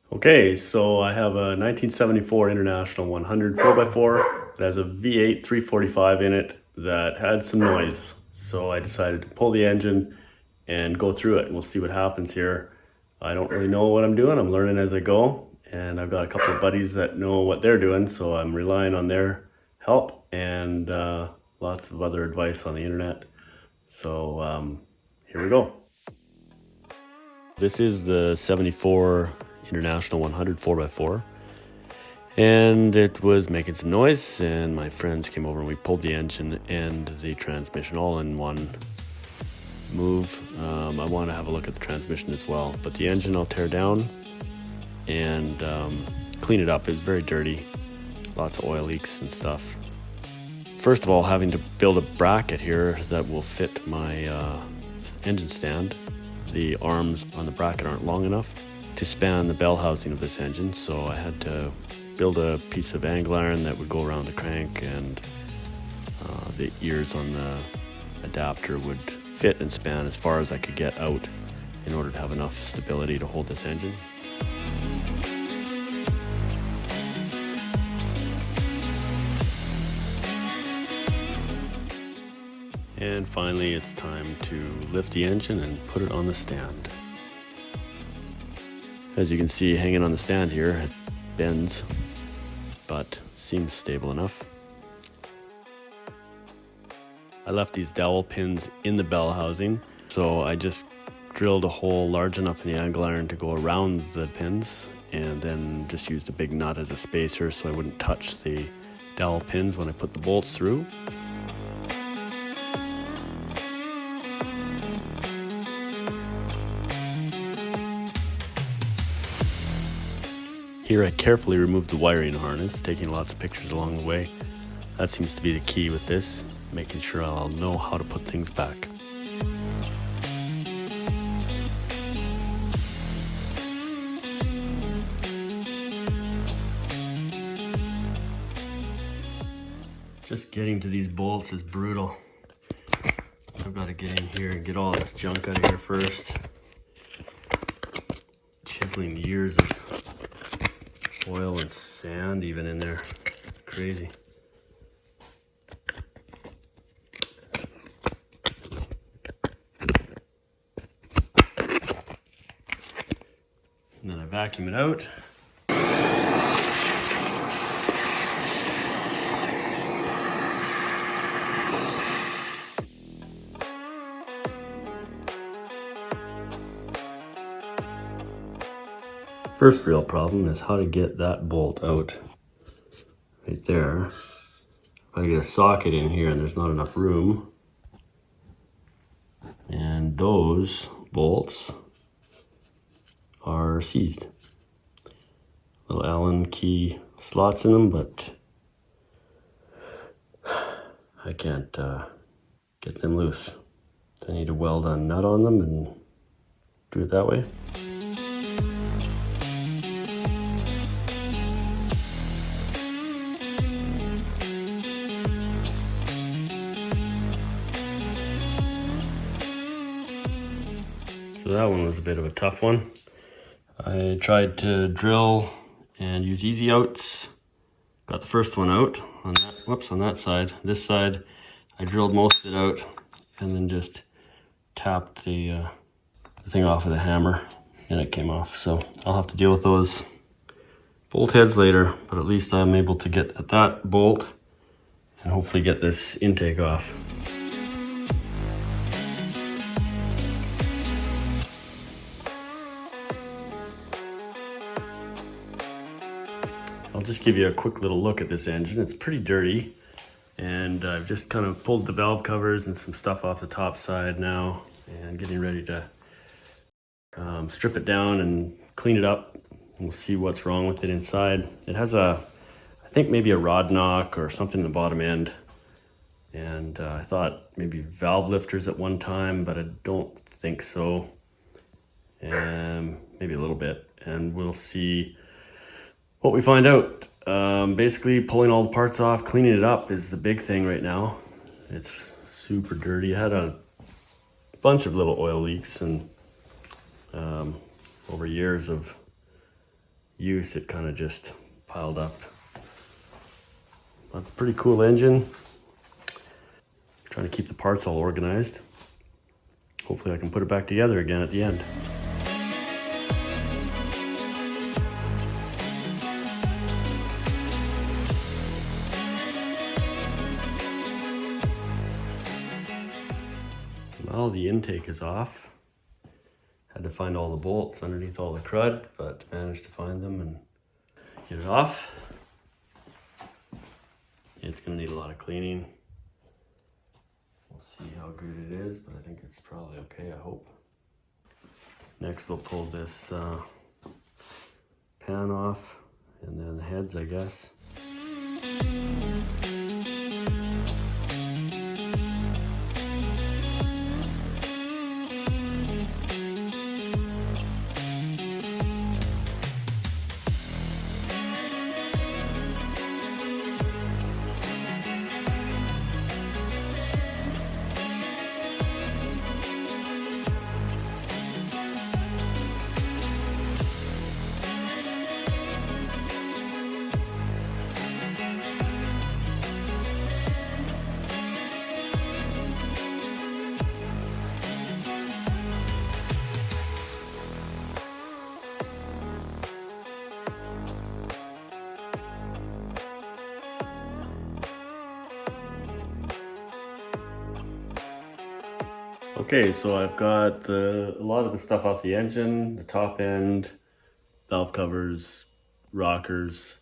Okay, so I have a 1974 International 100 4x4 that has a V8 345 in it that had some noise. So I decided to pull the engine and go through it, and we'll see what happens here. I don't really know what I'm doing. I'm learning as I go, and I've got a couple of buddies that know what they're doing, so I'm relying on their help and lots of other advice on the internet. So here we go. This is the 74 International 100 4x4, and it was making some noise, and my friends came over and we pulled the engine and the transmission all in one move. I want to have a look at the transmission as well, but the engine I'll tear down and clean it up. It's very dirty, lots of oil leaks and stuff. First of all, having to build a bracket here that will fit my engine stand. The arms on the bracket aren't long enough to span the bell housing of this engine, so I had to build a piece of angle iron that would go around the crank, and the ears on the adapter would fit and span as far as I could get out in order to have enough stability to hold this engine. And finally, it's time to lift the engine and put it on the stand. As you can see, hanging on the stand here, it bends, but seems stable enough. I left these dowel pins in the bell housing, so I just drilled a hole large enough in the angle iron to go around the pins, and then just used a big nut as a spacer so I wouldn't touch the dowel pins when I put the bolts through. Here I carefully removed the wiring harness, taking lots of pictures along the way. That seems to be the key with this, making sure I'll know how to put things back. Just getting to these bolts is brutal. I've got to get in here and get all this junk out of here first. Chiseling years of oil and sand even in there. Crazy. And then I vacuum it out. First real problem is how to get that bolt out right there. I get a socket in here and there's not enough room. And those bolts are seized. Little Allen key slots in them, but I can't get them loose. I need to weld a nut on them and do it that way. So that one was a bit of a tough one. I tried to drill and use easy outs. Got the first one out on that, whoops, on that side. This side, I drilled most of it out and then just tapped the thing off with a hammer and it came off. So I'll have to deal with those bolt heads later, but at least I'm able to get at that bolt and hopefully get this intake off. I'll just give you a quick little look at this engine. It's pretty dirty, and I've just kind of pulled the valve covers and some stuff off the top side now and getting ready to strip it down and clean it up. We'll see what's wrong with it inside. It has I think maybe a rod knock or something in the bottom end, and I thought maybe valve lifters at one time, but I don't think so. And maybe a little bit, and we'll see what we find out. Basically pulling all the parts off, cleaning it up is the big thing right now. It's super dirty. I had a bunch of little oil leaks and over years of use, it kind of just piled up. That's a pretty cool engine. Trying to keep the parts all organized. Hopefully I can put it back together again at the end. Well, the intake is off. Had to find all the bolts underneath all the crud, but managed to find them and get it off. It's gonna need a lot of cleaning. We'll see how good it is, but I think it's probably okay, I hope. Next we'll pull this pan off, and then the heads, I guess. Okay, so I've got a lot of the stuff off the engine, the top end, valve covers, rockers,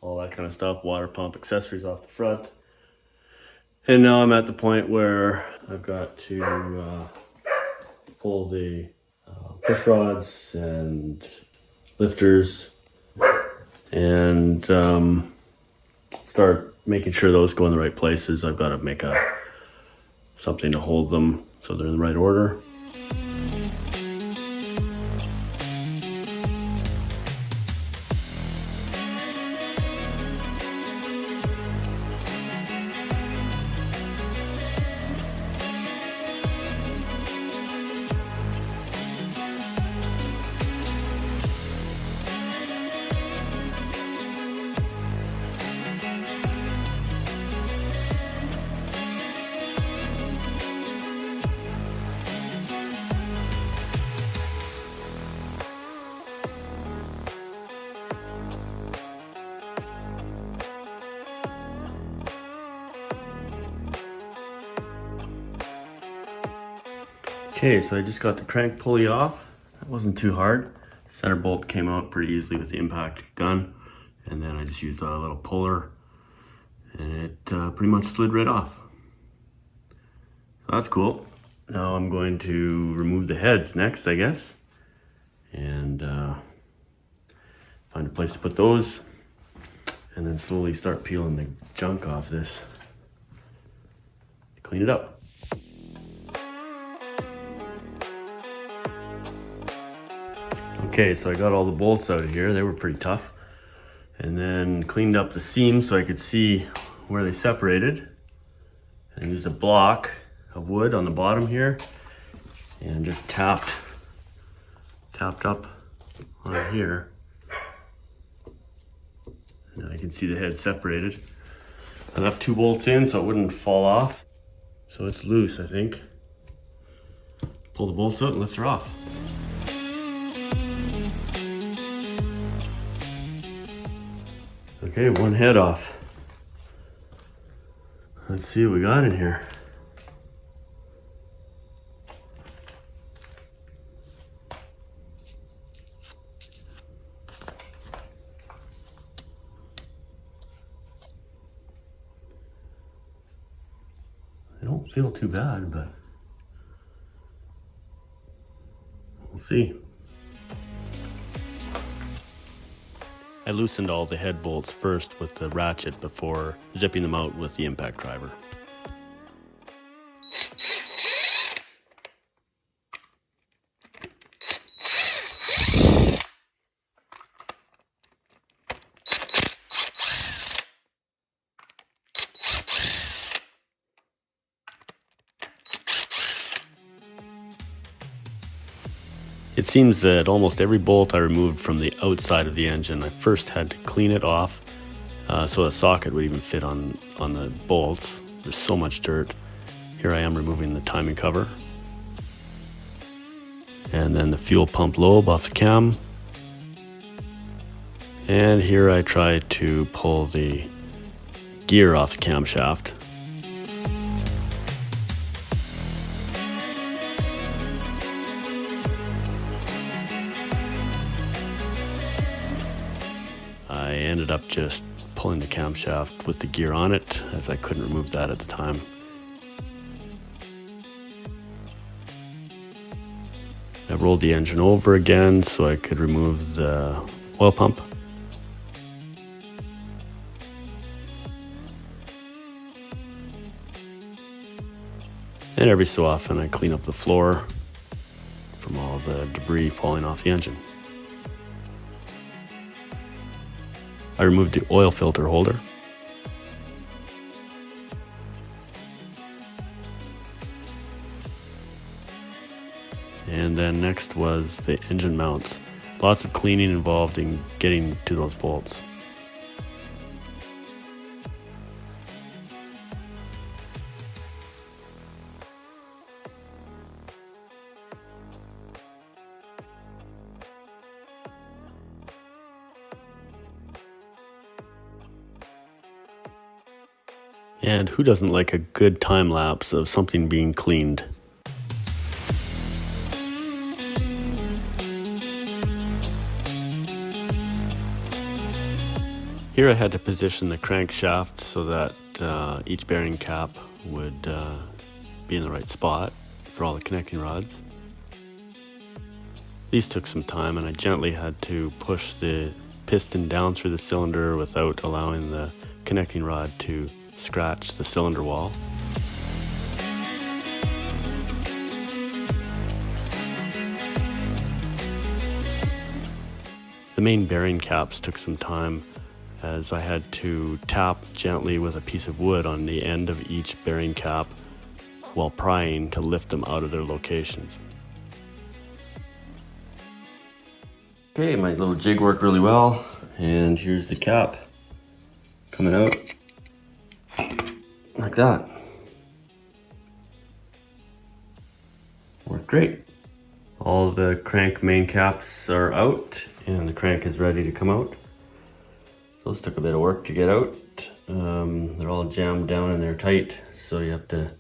all that kind of stuff, water pump, accessories off the front. And now I'm at the point where I've got to pull the push rods and lifters and start making sure those go in the right places. I've got to make something to hold them so they're in the right order. Okay, so I just got the crank pulley off. That wasn't too hard. Center bolt came out pretty easily with the impact gun. And then I just used a little puller and it pretty much slid right off. So that's cool. Now I'm going to remove the heads next, I guess. And find a place to put those. And then slowly start peeling the junk off this. Clean it up. Okay, so I got all the bolts out of here. They were pretty tough. And then cleaned up the seams so I could see where they separated. And used a block of wood on the bottom here and just tapped up on here. And I can see the head separated. I left 2 bolts in so it wouldn't fall off. So it's loose, I think. Pull the bolts out and lift her off. Okay, one head off. Let's see what we got in here. I don't feel too bad, but we'll see. I loosened all the head bolts first with the ratchet before zipping them out with the impact driver. It seems that almost every bolt I removed from the outside of the engine, I first had to clean it off so the socket would even fit on the bolts. There's so much dirt. Here I am removing the timing cover. And then the fuel pump lobe off the cam. And here I try to pull the gear off the camshaft. I ended up just pulling the camshaft with the gear on it, as I couldn't remove that at the time. I rolled the engine over again so I could remove the oil pump. And every so often I clean up the floor from all the debris falling off the engine. I removed the oil filter holder. And then next was the engine mounts. Lots of cleaning involved in getting to those bolts. And who doesn't like a good time lapse of something being cleaned? Here I had to position the crankshaft so that each bearing cap would be in the right spot for all the connecting rods. These took some time, and I gently had to push the piston down through the cylinder without allowing the connecting rod to scratch the cylinder wall. The main bearing caps took some time, as I had to tap gently with a piece of wood on the end of each bearing cap while prying to lift them out of their locations. Okay, my little jig worked really well, and here's the cap coming out like that. Worked great. All the crank main caps are out and the crank is ready to come out. So this took a bit of work to get out. They're all jammed down and they're tight, so you have to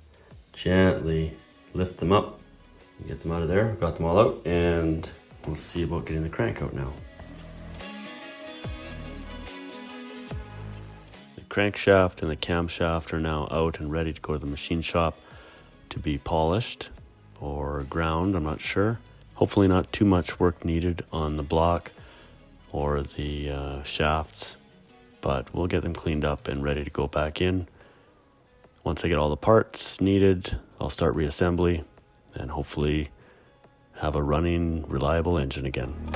gently lift them up and get them out of there. Got them all out, and we'll see about getting the crank out now. Crankshaft and the camshaft are now out and ready to go to the machine shop to be polished or ground, I'm not sure. Hopefully not too much work needed on the block or the shafts, but we'll get them cleaned up and ready to go back in. Once I get all the parts needed, I'll start reassembly and hopefully have a running, reliable engine again.